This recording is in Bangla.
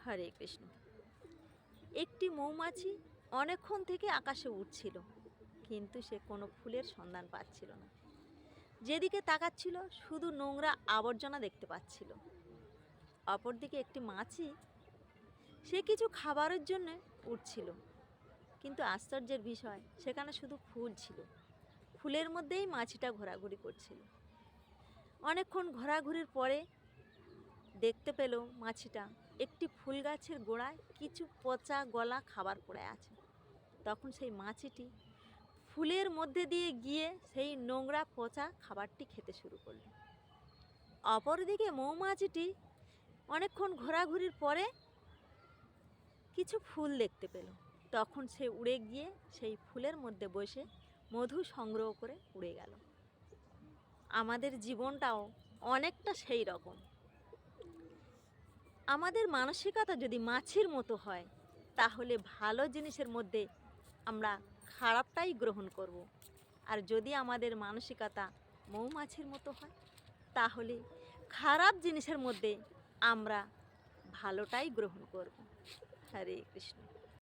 হরে কৃষ্ণ। একটি মৌমাছি অনেকক্ষণ থেকে আকাশে উড়ছিল, কিন্তু সে কোনো ফুলের সন্ধান পাচ্ছিল না। যেদিকে তাকাচ্ছিল শুধু নোংরা আবর্জনা দেখতে পাচ্ছিল। অপরদিকে একটি মাছি, সে কিছু খাবারের জন্য উঠছিল, কিন্তু আশ্চর্যের বিষয় সেখানে শুধু ফুল ছিল। ফুলের মধ্যেই মাছিটা ঘোরাঘুরি করছিল। অনেকক্ষণ ঘোরাঘুরির পরে দেখতে পেল মাছিটা একটি ফুল গাছের গোড়ায় কিছু পচা গলা খাবার পড়ে আছে। তখন সেই মাছিটি ফুলের মধ্যে দিয়ে গিয়ে সেই নোংরা পচা খাবারটি খেতে শুরু করল। অপরদিকে মৌমাছিটি অনেকক্ষণ ঘোরাঘুরির পরে কিছু ফুল দেখতে পেল। তখন সে উড়ে গিয়ে সেই ফুলের মধ্যে বসে মধু সংগ্রহ করে উড়ে গেল। আমাদের জীবনটাও অনেকটা সেই রকম। আমাদের মানসিকতা যদি মাছির মতো হয়, তাহলে ভালো জিনিসের মধ্যে আমরা খারাপটাই গ্রহণ করব। আর যদি আমাদের মানসিকতা মৌমাছির মতো হয়, তাহলে খারাপ জিনিসের মধ্যে আমরা ভালোটাই গ্রহণ করব। হরে কৃষ্ণ।